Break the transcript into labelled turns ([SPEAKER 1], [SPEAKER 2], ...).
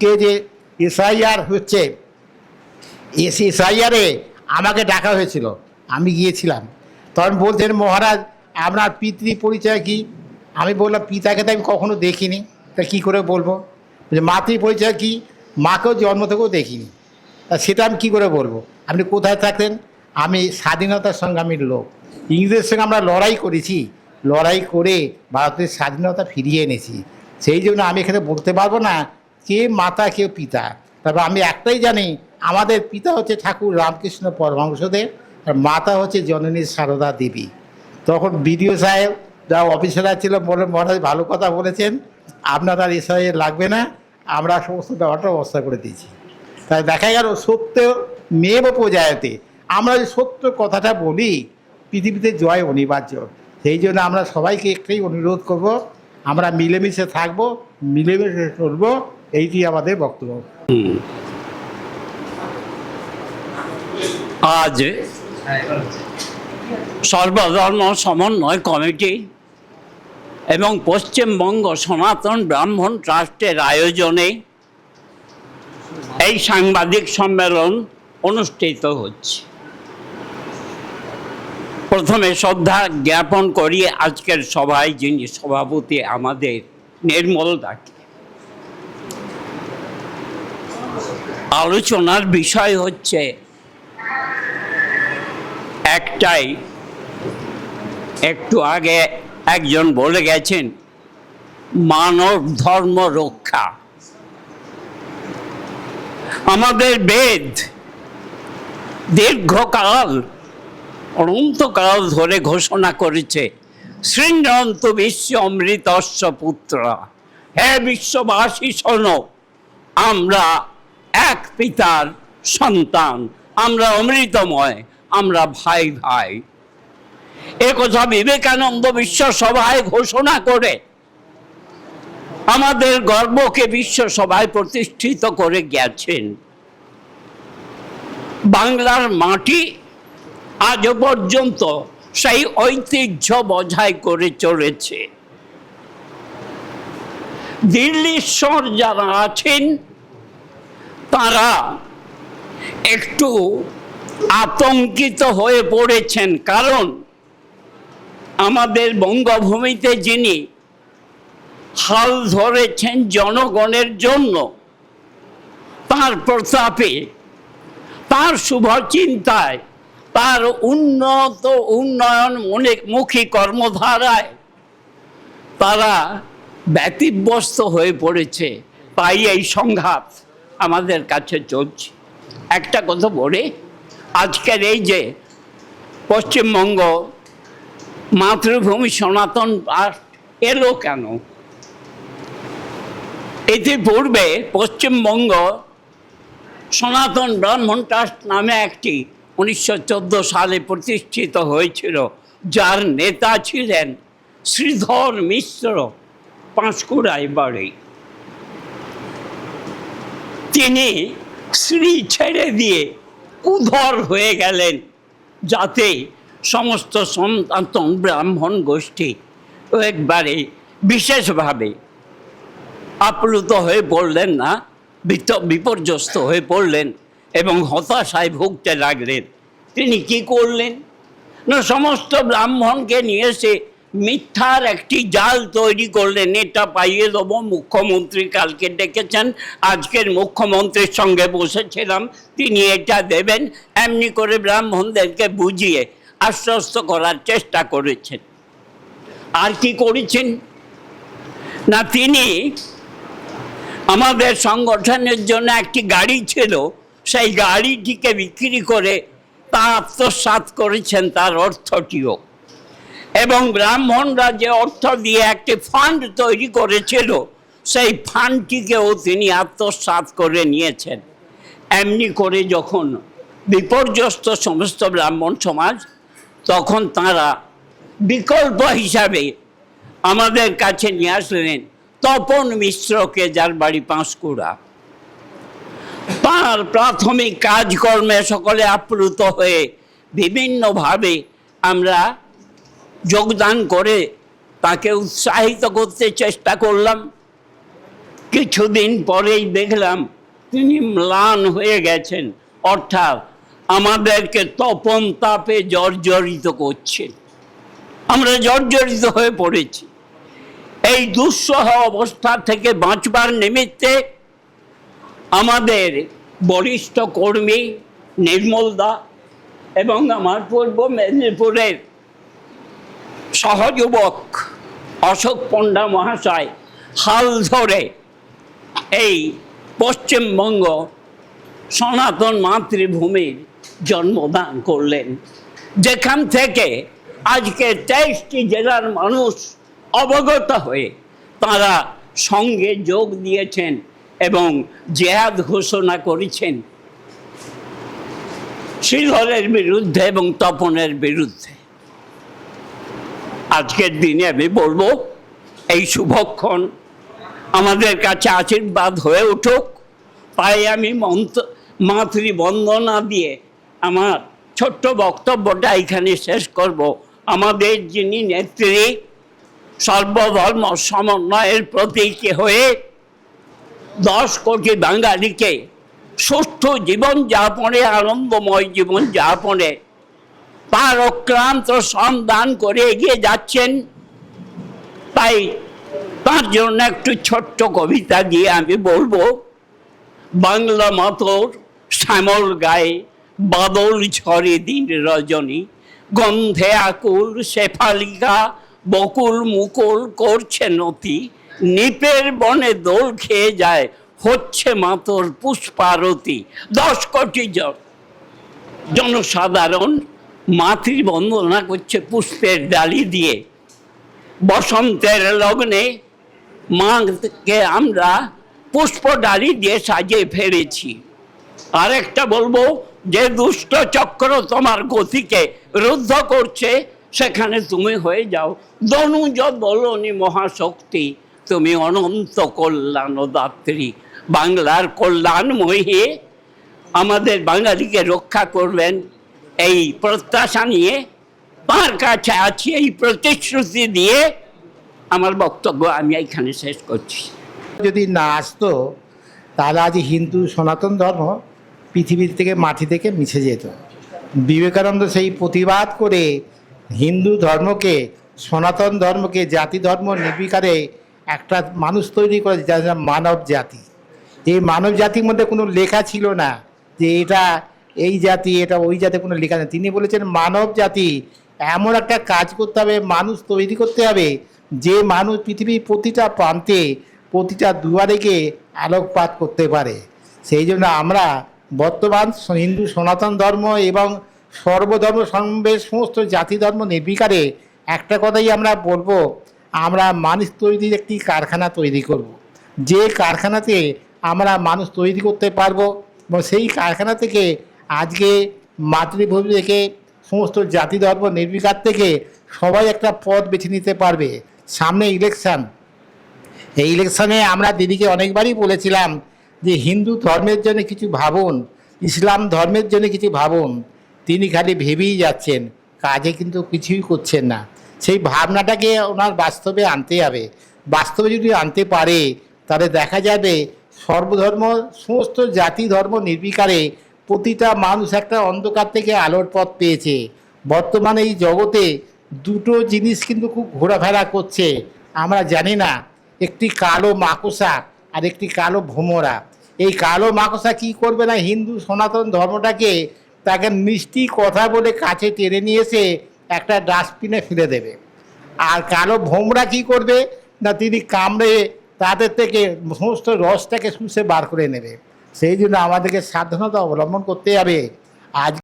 [SPEAKER 1] কে যে এসআইআর হচ্ছে, এসআইআরে আমাকে ডাকা হয়েছিল, আমি গিয়েছিলাম। তখন বলছেন, মহারাজ আপনার পিতৃ পরিচয় কি? আমি বললাম, পিতাকে তো আমি কখনো দেখিনি, তা কী করে বলবো? যে মাতৃ পরিচয় কি? মাকেও জন্ম থেকেও দেখিনি, তা সেটা আমি কী করে বলবো? আপনি কোথায় থাকতেন? আমি স্বাধীনতার সংগ্রামীর লোক, ইংরেজের সঙ্গে আমরা লড়াই করেছি, লড়াই করে ভারতের স্বাধীনতা ফিরিয়ে এনেছি। সেই জন্য আমি এখানে বলতে পারবো না কে মাতা কে পিতা। তবে আমি একটাই জানি, আমাদের পিতা হচ্ছে ঠাকুর রামকৃষ্ণ পরমহংসদেব, আর মাতা হচ্ছে জননী সারদা দেবী। তখন বিডিও সাহেব যা অফিসাররা ছিল বলে, মহারাজ ভালো কথা বলেছেন, আপনার আর এসআই লাগবে না, আমরা সমস্ত ব্যাপারটা ব্যবস্থা করে দিয়েছি। তাই দেখা গেল সত্য মেব প্রজায়তে, আমরা যে সত্য কথাটা বলি পৃথিবীতে জয় অনিবার্য। সেই জন্য আমরা সবাইকে একটাই অনুরোধ করব, আমরা মিলেমিশে থাকবো, মিলেমিশে চলবো, এইটি আমাদের বক্তব্য।
[SPEAKER 2] আজ সর্বধর্ম সমন্বয় কমিটি এবং পশ্চিমবঙ্গ সনাতন ব্রাহ্মণ ট্রাস্টের আয়োজনে এই সাংবাদিক সম্মেলন অনুষ্ঠিত হচ্ছে। প্রথমে শ্রদ্ধা জ্ঞাপন করি আজকের সভায় যিনি সভাপতি আমাদের নির্মল দাকে। আলোচনার বিষয় হচ্ছে একটাই, একটু আগে একজন বলে গেছেন, মানব ধর্ম রক্ষা। আমাদের বেদ দীর্ঘকাল, অনন্তকাল ধরে ঘোষণা করেছে, শৃণ্বন্ত বিশ্ব অমৃতস্য পুত্র, হে বিশ্ববাসী শোনো, আমরা এক পিতার সন্তান, আমরা অমৃতময়, আমরা ভাই ভাই। এ কথা বিবেকানন্দ বিশ্ব সভায় ঘোষণা করে আমাদের গর্বকে বিশ্ব সভায় প্রতিষ্ঠিত করে গেছেন। বাংলার মাটি আজও পর্যন্ত সেই ঐতিহ্য বজায় করে চলেছে। দিল্লীশ্বর যারা আছেন তারা একটু আতঙ্কিত হয়ে পড়েছেন, কারণ আমাদের বঙ্গভূমিতে যিনি হাল ধরেছেন জনগণের জন্য, তার প্রতাপে, তার শুভ চিন্তায়, তার উন্নয়নমুখী কর্মধারায় তারা ব্যতিব্যস্ত হয়ে পড়েছে। তাই এই সংঘাত আমাদের কাছে চলছে। একটা কথা বলে, আজকের এই যে পশ্চিমবঙ্গ মাতৃভূমি সনাতন ট্রাস্ট এলো কেন? ইতিপূর্বে পশ্চিমবঙ্গ সনাতন ব্রাহ্মণ ট্রাস্ট নামে একটি 1914 সালে প্রতিষ্ঠিত হয়েছিল, যার নেতা ছিলেন শ্রীধর মিশ্র, পাঁশকুড়ায় বাড়ি। তিনি শ্রী ছেড়ে দিয়ে উধর হয়ে গেলেন, যাতে সমস্ত সনাতন ব্রাহ্মণ গোষ্ঠী একবারে বিশেষভাবে আপ্লুত হয়ে পড়লেন না, বিপর্যস্ত হয়ে পড়লেন এবং হতাশায় ভুগতে লাগলেন। তিনি কি করলেন না, সমস্ত ব্রাহ্মণকে নিয়ে এসে মিথ্যার একটি জাল তৈরি করলেন। এটা পাইয়ে দেবো, মুখ্যমন্ত্রী কালকে ডেকেছেন, আজকের মুখ্যমন্ত্রীর সঙ্গে বসেছিলাম, তিনি এটা দেবেন, এমনি করে ব্রাহ্মণদেরকে বুঝিয়ে আশ্বস্ত করার চেষ্টা করেছেন। আর কি করেছেন না, তিনি আমাদের সংগঠনের জন্য একটি গাড়ি ছিল, সেই গাড়িটিকে বিক্রি করে তা আত্মসাৎ করেছেন, তার অর্থটিও। এবং ব্রাহ্মণরা যে অর্থ দিয়ে একটি ফান্ড তৈরি করেছিল, সেই ফান্ডটিকেও তিনি আত্মসাৎ করে নিয়েছেন। এমনি করে যখন বিপর্যস্ত সমস্ত ব্রাহ্মণ সমাজ, তখন তারা বিকল্প হিসাবে আমাদের কাছে নিয়ে আসলেন তপন মিশ্রকে, যার বাড়ি পাঁশকুড়া। তার প্রাথমিক কাজকর্মে সকলে আপ্লুত হয়ে বিভিন্নভাবে আমরা যোগদান করে তাকে উৎসাহিত করতে চেষ্টা করলাম। কিছুদিন পরেই দেখলাম তিনি ম্লান হয়ে গেছেন, অর্থাৎ আমাদেরকে তপন তাপে জর্জরিত করছেন। আমরা জর্জরিত হয়ে পড়েছি। এই দুঃসহ অবস্থা থেকে বাঁচবার নিমিত্তে আমাদের বরিষ্ঠ কর্মী নির্মল দা এবং আমার পূর্ব মেদিনীপুরের সহযুবক অশোক পণ্ডা মহাশয় হাল ধরে এই পশ্চিমবঙ্গ সনাতন মাতৃভূমির জন্মদান করলেন, যেখান থেকে আজকে 23টি জেলার মানুষ অবগত হয়ে তারা সঙ্গে যোগ দিয়েছেন এবং জেহাদ ঘোষণা করেছেন শ্রীধরের বিরুদ্ধে এবং তপনের বিরুদ্ধে। আজকের দিনে আমি বলবো এই শুভক্ষণ আমাদের কাছে আশীর্বাদ হয়ে উঠুক। তাই আমি মাতৃবন্দনা দিয়ে আমার ছোট্ট বক্তব্যটা এখানে শেষ করব। আমাদের যিনি নেত্রী, সর্বধর্ম সমন্বয়ের প্রতীক হয়ে 10 কোটি বাঙালিকে সুষ্ঠু জীবনযাপনে, আনন্দময় জীবনযাপনে তার অক্লান্ত সন্ধান করে এগিয়ে যাচ্ছেন। তাই তার জন্য একটু ছোট্ট কবিতা দিয়ে আমি বলবো। বাংলা মাতর শ্যামল গায়ে বাদল ঝরে দিন রজনী, গন্ধে আকুল শেফালিকা বকুল মুকুল করছে নতি, নিপের বনে দোল খেয়ে যায় হচ্ছে মাতর পুষ্পারতি। 10 কোটি জনসাধারণ মাতৃবন্দনা করছে পুষ্পের ডালি দিয়ে। বসন্তের লগ্নে মাকে আমরা পুষ্প ডালি দিয়ে সাজিয়ে ফেলেছি। আরেকটা বলবো, যে দুষ্ট চক্র তোমার গতিকে রুদ্ধ করছে, সেখানে তুমি হয়ে যাও দনুজ দলনী মহাশক্তি, তুমি অনন্ত কল্যাণ দাত্রী। বাংলার কল্যাণময়ী আমাদের বাঙালিকে রক্ষা করবেন এই প্রত্যাশা নিয়ে তার কাছে আছি, এই প্রতিশ্রুতি দিয়ে আমার বক্তব্য আমি এইখানে শেষ করছি।
[SPEAKER 1] যদি না আসতো তাহলে আজ হিন্দু সনাতন ধর্ম পৃথিবীর থেকে মাটি থেকে মিশে যেত। বিবেকানন্দ সেই প্রতিবাদ করে হিন্দু ধর্মকে, সনাতন ধর্মকে জাতি ধর্ম নির্বিকারে একটা মানুষ তৈরি করে, যারা মানব জাতি। এই মানব জাতির মধ্যে কোনো লেখা ছিল না যে এটা এই জাতি, এটা ওই জাতি, কোনো লেখা নেই। তিনি বলেছেন মানব জাতি এমন একটা কাজ করতে হবে, মানুষ তৈরি করতে হবে যে মানুষ পৃথিবীর প্রতিটা প্রান্তে, প্রতিটা দুয়ারেকে আলোকপাত করতে পারে। সেই জন্য আমরা বর্তমান হিন্দু সনাতন ধর্ম এবং সর্বধর্ম সমাবেশ সমস্ত জাতি ধর্ম নির্বিকারে একটা কথাই আমরা বলবো, আমরা মানুষ তৈরির একটি কারখানা তৈরি করব। যে কারখানাতে আমরা মানুষ তৈরি করতে পারবো এবং সেই কারখানা থেকে আজকে মাতৃভূমি থেকে সমস্ত জাতি ধর্ম নির্বিকার থেকে সবাই একটা পথ বেছে নিতে পারবে। সামনে ইলেকশান, এই ইলেকশানে আমরা দিদিকে অনেকবারই বলেছিলাম যে হিন্দু ধর্মের জন্য কিছু ভাবুন, ইসলাম ধর্মের জন্য কিছু ভাবুন। তিনি খালি ভেবেই যাচ্ছেন, কাজে কিন্তু কিছুই করছেন না। সেই ভাবনাটাকে ওনার বাস্তবে আনতে হবে। বাস্তবে যদি আনতে পারে তাহলে দেখা যাবে সর্বধর্ম সমস্ত জাতি ধর্ম নির্বিকারে প্রতিটা মানুষ একটা অন্ধকার থেকে আলোর পথ পেয়েছে। বর্তমানে এই জগতে দুটো জিনিস কিন্তু খুব ঘোরাফেরা করছে, আমরা জানি না। একটি কালো মাকড়সা আর একটি কালো ভোমরা। এই কালো মাকড়সা কি করবে না, হিন্দু সনাতন ধর্মটাকে তাকে মিষ্টি কথা বলে কাছে টেনে নিয়ে এসে একটা ডাস্টবিনে ফেলে দেবে। আর কালো ভোমরা কি করবে না, তিনি কামড়ে তাদের থেকে সমস্ত রসটাকে শুষে বার করে নেবে। সেই জন্য আমাদেরকে সাবধানতা অবলম্বন করতে হবে। আজ